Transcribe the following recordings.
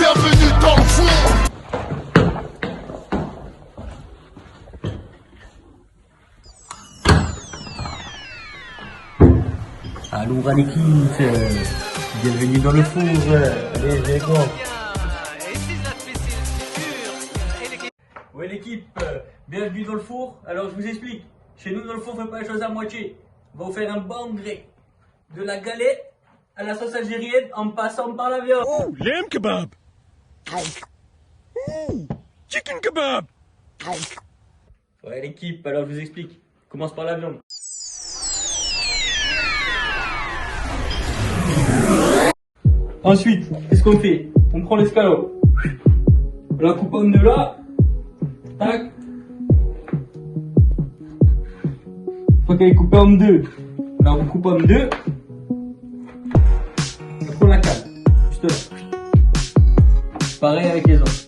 Bienvenue dans le four. Alors l'équipe, bienvenue dans le four, les gars. Ouais l'équipe, bienvenue dans le four. Alors je vous explique, chez nous dans le four on fait pas les choses à moitié. On va vous faire un bon grec, de la galette à la sauce algérienne en passant par la viande. Oh, lamb kebab. Ooh, chicken kebab. Ouais l'équipe, alors je vous explique, on commence par la viande. Ensuite, qu'est-ce qu'on fait? On prend l'escalope, on la coupe en deux là, tac. Une fois qu'elle est coupée en deux, là on coupe en deux, et après on la cale, juste là. Pareil avec les autres.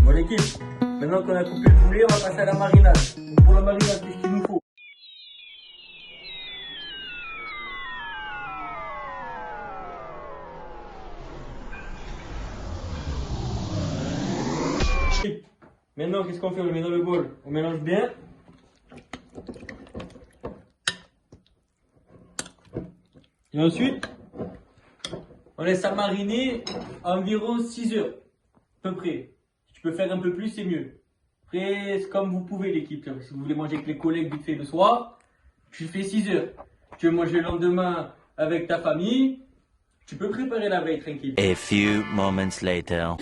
Bon l'équipe, maintenant qu'on a coupé le poulet, on va passer à la marinade. Donc pour la marinade, qu'est-ce qu'il nous faut? Maintenant, qu'est-ce qu'on fait? On le met dans le bol. On mélange bien. Et ensuite, on laisse ça mariner environ 6 heures. À peu près. Si tu peux faire un peu plus, c'est mieux. Après, c'est comme vous pouvez l'équipe. Si vous voulez manger avec les collègues vite fait le soir, tu fais 6 heures. Tu veux manger le lendemain avec ta famille, tu peux préparer la veille tranquille. A few moments later.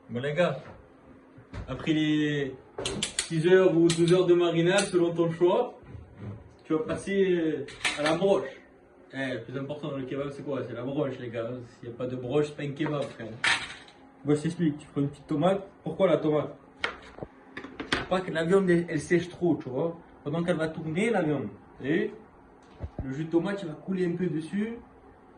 Bon les gars, après les 6 heures ou 12 heures de marinade, selon ton choix, tu vas passer à la broche. Le plus important dans le kebab, c'est quoi? C'est la broche, les gars. S'il n'y a pas de broche, c'est pas un kebab, frère. Bon, je t'explique. Tu prends une petite tomate. Pourquoi la tomate? Pour pas que la viande, elle sèche trop, tu vois. Pendant qu'elle va tourner, la viande. Et le jus de tomate, il va couler un peu dessus.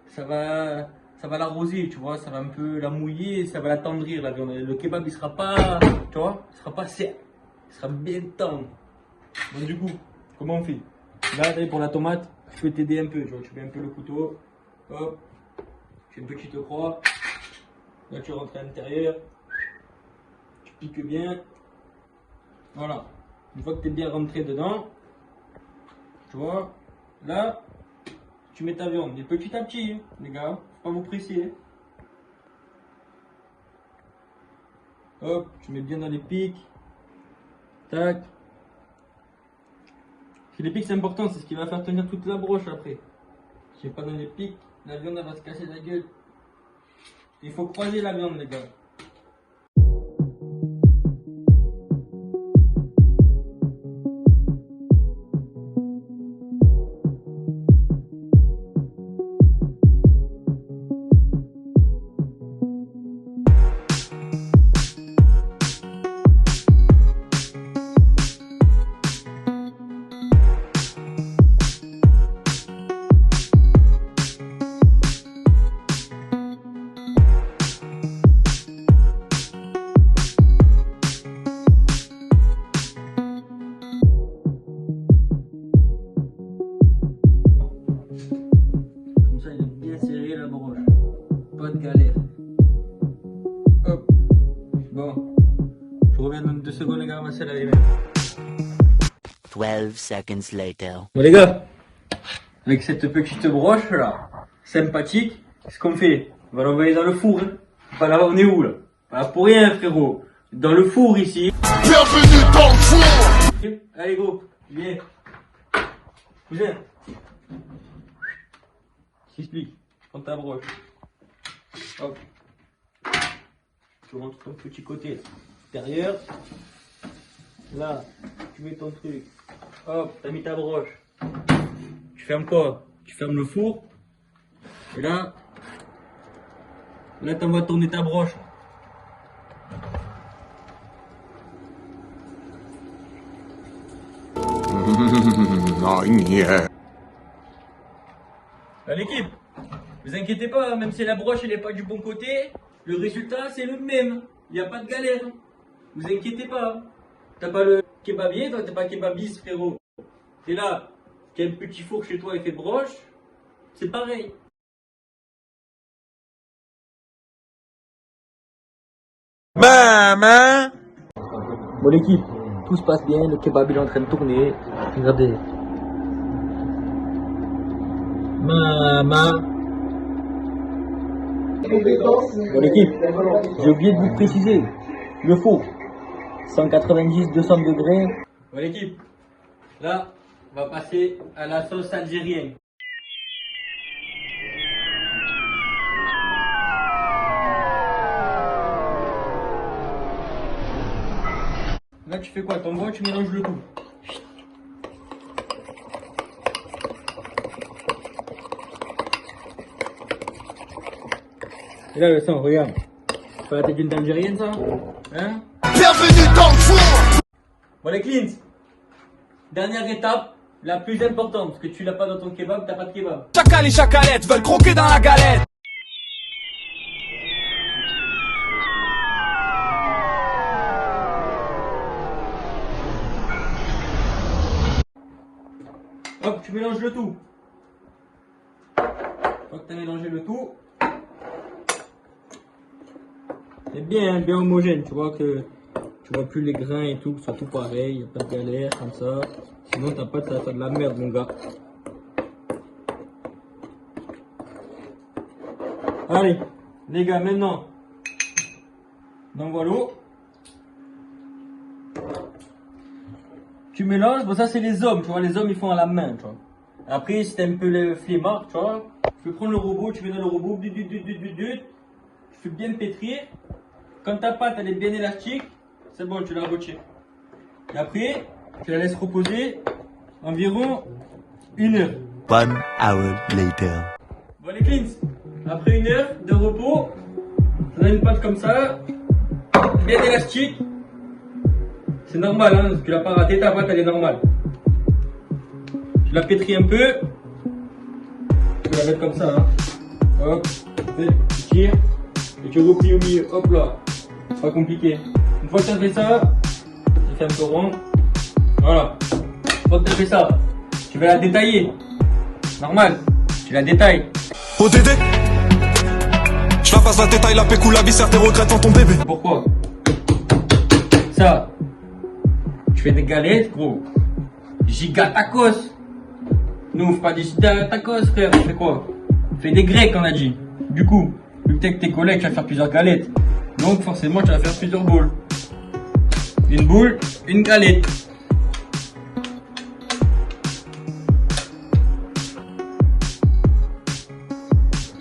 Ça va l'arroser, tu vois. Ça va un peu la mouiller, ça va l'attendrir, la viande. Le kebab, il sera pas, tu vois, il sera pas sec. Il sera bien tendre. Donc, du coup, comment on fait? Là, pour la tomate, je peux t'aider un peu, tu vois. Tu mets un peu le couteau. Hop. Tu fais une petite croix. Là, tu rentres à l'intérieur. Tu piques bien. Voilà. Une fois que tu es bien rentré dedans, tu vois, là, tu mets ta viande. Et petit à petit, hein, les gars. Faut pas vous presser. Hein. Hop, tu mets bien dans les pics. Tac. Les pics c'est important, c'est ce qui va faire tenir toute la broche après. Si pas dans les pics, la viande elle va se casser la gueule. Il faut croiser la viande les gars. Pas de galère. Hop. Bon. Je reviens dans 2 secondes les gars, on va se laver les mains. 12 seconds later. Bon les gars, avec cette petite broche là, sympathique, qu'est-ce qu'on fait? On va l'envoyer dans le four. Hein. Voilà, on est où là? Pas pour rien frérot. Dans le four ici. Bienvenue dans le four. Allez go, viens. Viens. Je t'explique. Prends ta broche. Hop. Tu rentres ton petit côté extérieur. Là, tu mets ton truc. Hop, t'as mis ta broche. Tu fermes quoi? Tu fermes le four. Et là, t'envoies tourner ta broche. Oh yeah. L'équipe, vous inquiétez pas, même si la broche elle est pas du bon côté, le résultat c'est le même. Il n'y a pas de galère. Vous inquiétez pas. T'as pas le kebabier, toi t'es pas kebabiste frérot. T'es là, tu as un petit four chez toi et fait broche, c'est pareil. Maman. Bon l'équipe, tout se passe bien, le kebab il est en train de tourner. Regardez. Maman. Bon l'équipe, j'ai oublié de vous préciser, le four, 190-200 degrés. Bon l'équipe, là, on va passer à la sauce algérienne. Là tu fais quoi? T'envoies, tu mélanges le tout. Et là le sang, regarde. C'est pas la tête d'une algérienne ça? Hein? Bienvenue dans le four. Bon les Clint, dernière étape, la plus importante, parce que tu l'as pas dans ton kebab, t'as pas de kebab. Chacal et chacalette veulent croquer dans la galette. Hop, tu mélanges le tout. Une fois que tu as mélangé le tout, c'est bien, bien homogène. Tu vois que tu vois plus les grains et tout, que ce soit tout pareil, y a pas de galère comme ça. Sinon ta pâte ça va faire de la merde mon gars. Allez, les gars, maintenant, on envoie l'eau. Tu mélanges, bon ça c'est les hommes, tu vois, les hommes ils font à la main, tu vois. Après si t'es un peu le flemmard, tu vois, tu peux prendre le robot, tu mets dans le robot, tu fais bien pétrir. Quand ta pâte elle est bien élastique, c'est bon, tu la retires. Et après, tu la laisses reposer environ 1 heure. 1 hour later. Bon les cleans, après 1 heure de repos, tu as une pâte comme ça, bien élastique. C'est normal, hein, tu l'as pas raté, ta pâte elle est normale. Tu la pétris un peu. Tu peux la mettre comme ça, hein. Hop, tu tires et tu replies au milieu. Hop là, c'est pas compliqué. Une fois que tu as fait ça, tu fais un peu rond. Voilà. Une fois que tu as fait ça, tu vas la détailler. Normal, tu la détailles. Oh Dédé, je la passe la détaille, la pécou, la viscère, tes regrets dans ton bébé. Pourquoi? Ça, tu fais des galettes, gros. Giga tacos. Nous, on fait pas des giga tacos, frère. On fait quoi? On fait des grecs, on a dit. Du coup, vu que t'es avec tes collègues, tu vas faire plusieurs galettes. Donc, forcément, tu vas faire plusieurs boules. Une boule, une galette.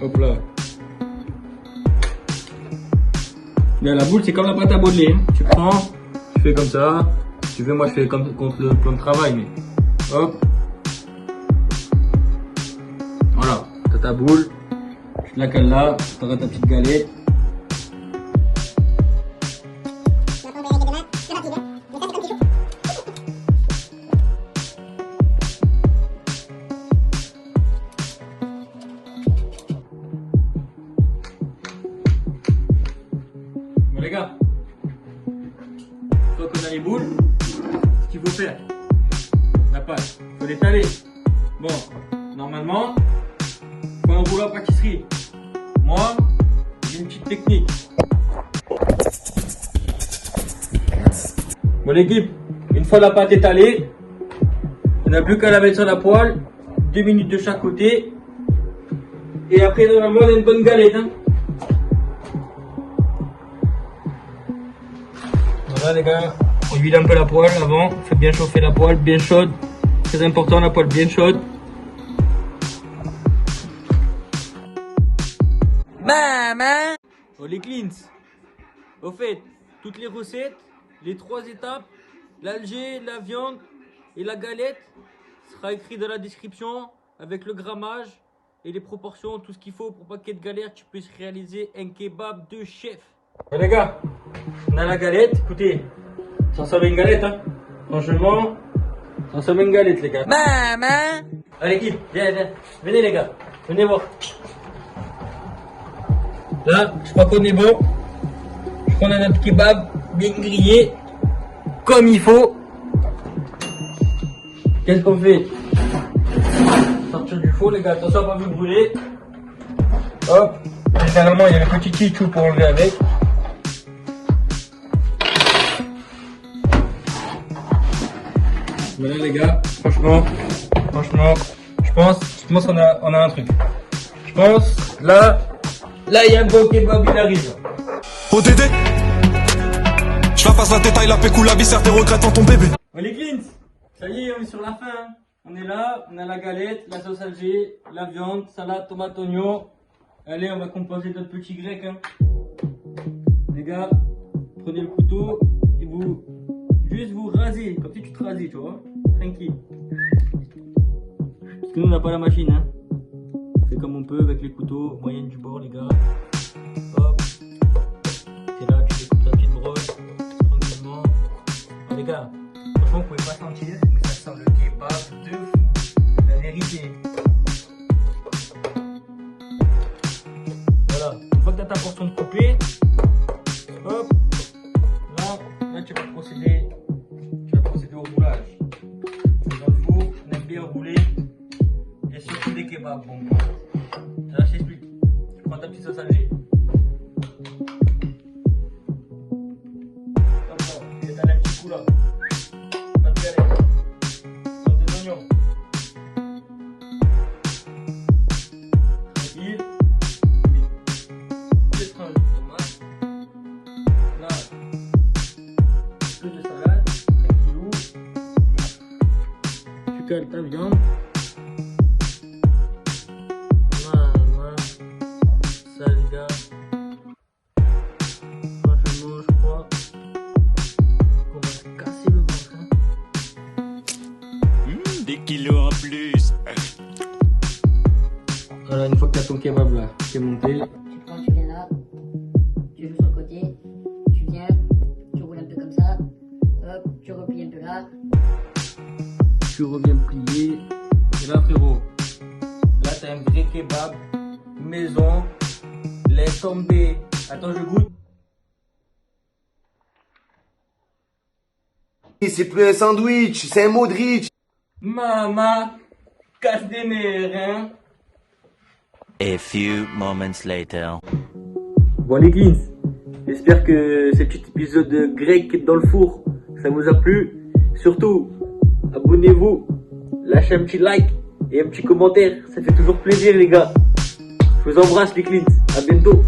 Hop là. Là, la boule, c'est comme la pâte à modeler. Tu prends, tu fais comme ça. Si tu veux, moi, je fais comme contre le plan de travail, mais hop. Voilà, t'as ta boule. Tu la cales là, t'auras ta petite galette. Bon les gars, quand on a les boules, ce qu'il faut faire, la pâte, il faut l'étaler. Bon, normalement, quand on roule à pâtisserie, moi, j'ai une petite technique. Bon l'équipe, une fois la pâte étalée, on n'a plus qu'à la mettre sur la poêle, 2 minutes de chaque côté, et après normalement on a une bonne galette. Hein. Voilà les gars, on huile un peu la poêle avant, faites bien chauffer la poêle, bien chaude, très important la poêle bien chaude. Maman. Oh les cleans. Au fait, toutes les recettes, les 3 étapes, l'alger, la viande et la galette sera écrit dans la description avec le grammage et les proportions, tout ce qu'il faut pour pas qu'il y ait de galère, tu puisses réaliser un kebab de chef. Bon les gars, on a la galette, écoutez, ça ressemble à une galette hein. Franchement, ça ressemble à une galette les gars. Maman. Allez l'équipe, viens, viens, venez les gars, venez voir. Là, je crois qu'on est bon. Je crois qu'on a notre kebab bien grillé, comme il faut. Qu'est-ce qu'on fait? sortir du four les gars, attention à pas vous brûler. Hop, généralement il y a le petit tichou pour enlever avec. Voilà les gars, franchement, je pense qu'on a un truc. Je pense, là il y a un beau kebab, il arrive. ODD, je la passe la détail, la pécou, la viscère, tes regrets dans ton bébé. Bon les Clint, ça y est, on est sur la fin. Hein. On est là, on a la galette, la sauce Alger, la viande, salade, tomate, oignon. Allez, on va composer notre petit grec. Hein. Les gars, prenez le couteau et juste vous rasez, comme si tu te rasais, tu vois. Tranquille. Parce que nous, on n'a pas la machine. Hein. On fait comme on peut avec les couteaux, moyenne du bord, les gars. Hop. C'est là, tu découpes ta petite broche, tranquillement. Bon, les gars, franchement, vous pouvez pas sentir, mais ça sent le kebab de fou. La vérité. Voilà, une fois que tu as ta portion de coupé, hop, là tu vas procéder au roulage. Dans le four, on aime bien rouler, et surtout des kebabs. Bon, là je t'explique, tu prends ta petite sauce Alger. Comme ça, tu étales un petit coup là. Pas de galette. Sauce des oignons. Tranquille. Peu de salade, tranquillou. Tu cales ta viande. Voilà. Ça les gars. Franchement, je crois qu'on va se casser le ventre. Hein. Des kilos en plus. Voilà, une fois que tu as ton kebab là, qui est monté. Tu viens là, tu joues sur le côté, tu viens, tu roules un peu comme ça, hop, tu replies un peu là. Tu reviens plier. Et là frérot, là t'as un vrai kebab, maison, laisse tomber. Attends, je goûte. C'est plus un sandwich, c'est un Modric. Maman, casse des nerfs, hein. A few moments later. Bon les Clint, j'espère que ce petit épisode de grec dans le four, ça vous a plu. Surtout, abonnez-vous, lâchez un petit like et un petit commentaire, ça fait toujours plaisir les gars. Je vous embrasse les Clint, à bientôt.